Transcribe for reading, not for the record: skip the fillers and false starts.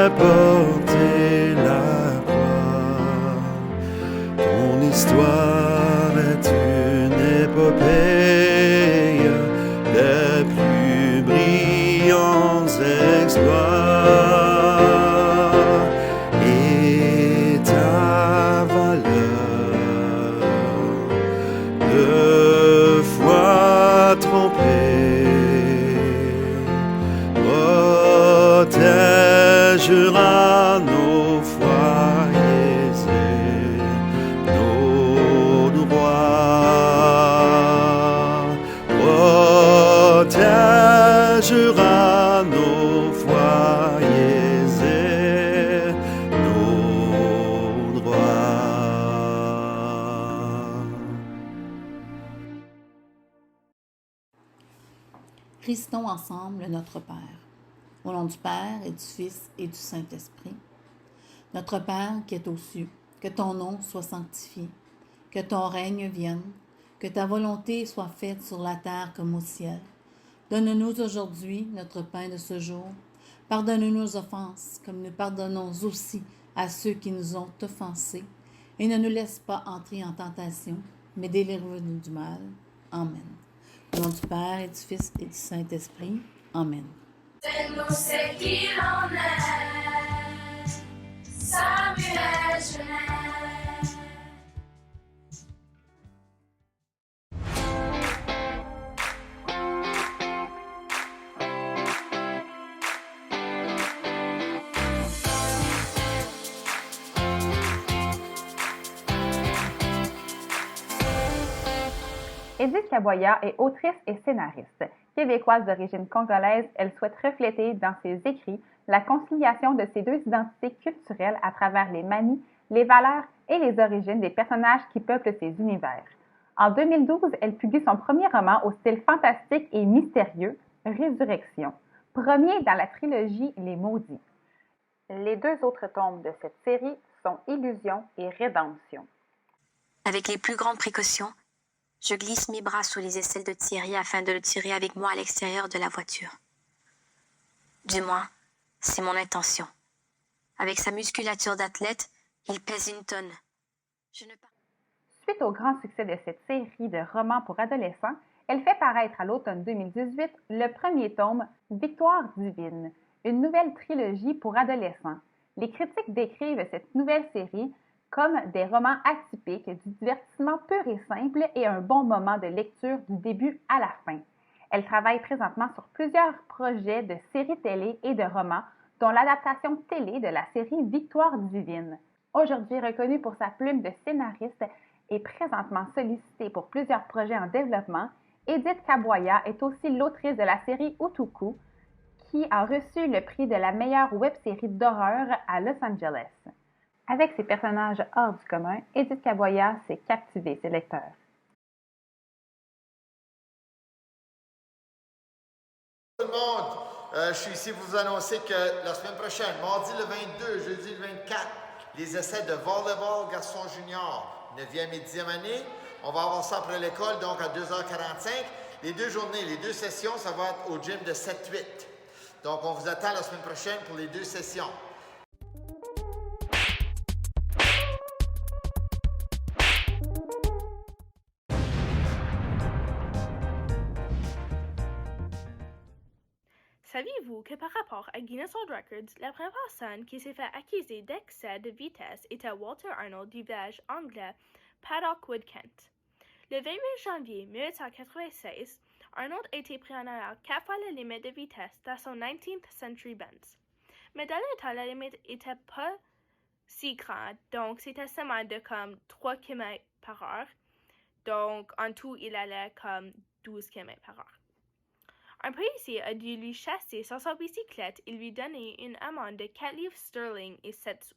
a porté la croix. Ton histoire est une épopée des plus brillants exploits. Et ta valeur, deux fois trompée, protégera nos foyers et nos droits. Protégera nos foyers et nos droits. Récitons ensemble notre Père. Au nom du Père et du Fils et du Saint-Esprit. Notre Père qui es aux cieux, que ton nom soit sanctifié, que ton règne vienne, que ta volonté soit faite sur la terre comme au ciel. Donne-nous aujourd'hui notre pain de ce jour. Pardonne-nous nos offenses, comme nous pardonnons aussi à ceux qui nous ont offensés. Et ne nous laisse pas entrer en tentation, mais délivre-nous du mal. Amen. Au nom du Père et du Fils et du Saint-Esprit. Amen. Fais-nous ce qu'il en est, Samuel Genès. Edith Kaboya est autrice et scénariste. Québécoise d'origine congolaise, elle souhaite refléter dans ses écrits la conciliation de ces deux identités culturelles à travers les manies, les valeurs et les origines des personnages qui peuplent ces univers. En 2012, elle publie son premier roman au style fantastique et mystérieux, Résurrection, premier dans la trilogie Les Maudits. Les deux autres tomes de cette série sont Illusion et Rédemption. Avec les plus grandes précautions, je glisse mes bras sous les aisselles de Thierry afin de le tirer avec moi à l'extérieur de la voiture. Du moins, c'est mon intention. Avec sa musculature d'athlète, il pèse une tonne. Suite au grand succès de cette série de romans pour adolescents, elle fait paraître à l'automne 2018 le premier tome Victoire divine, une nouvelle trilogie pour adolescents. Les critiques décrivent cette nouvelle série comme des romans atypiques, du divertissement pur et simple et un bon moment de lecture du début à la fin. Elle travaille présentement sur plusieurs projets de séries télé et de romans, dont l'adaptation télé de la série Victoire divine. Aujourd'hui reconnue pour sa plume de scénariste et présentement sollicitée pour plusieurs projets en développement, Edith Kaboya est aussi l'autrice de la série Utuku, qui a reçu le prix de la meilleure web-série d'horreur à Los Angeles. Avec ses personnages hors du commun, Edith Kaboya sait captiver ses lecteurs. Tout le monde, je suis ici pour vous annoncer que la semaine prochaine, mardi le 22, jeudi le 24, les essais de volleyball garçon junior, 9e et 10e année. On va avoir ça après l'école, donc à 2h45. Les deux journées, les deux sessions, ça va être au gym de 7-8. Donc on vous attend la semaine prochaine pour les deux sessions. Saviez-vous que par rapport à Guinness World Records, la première personne qui s'est fait accuser d'excès de vitesse était Walter Arnold du village anglais Paddock Wood Kent. Le 28 janvier 1896, Arnold a été pris en arrière 4 fois la limite de vitesse dans son 19th Century Benz. Mais dans le temps, la limite n'était pas si grande, donc c'était seulement de comme 3 km par heure. Donc en tout, il allait comme 12 km par heure. Un policier a dû lui chasser sur sa bicyclette et lui donner une amende de 4 livres sterling et 7 sous.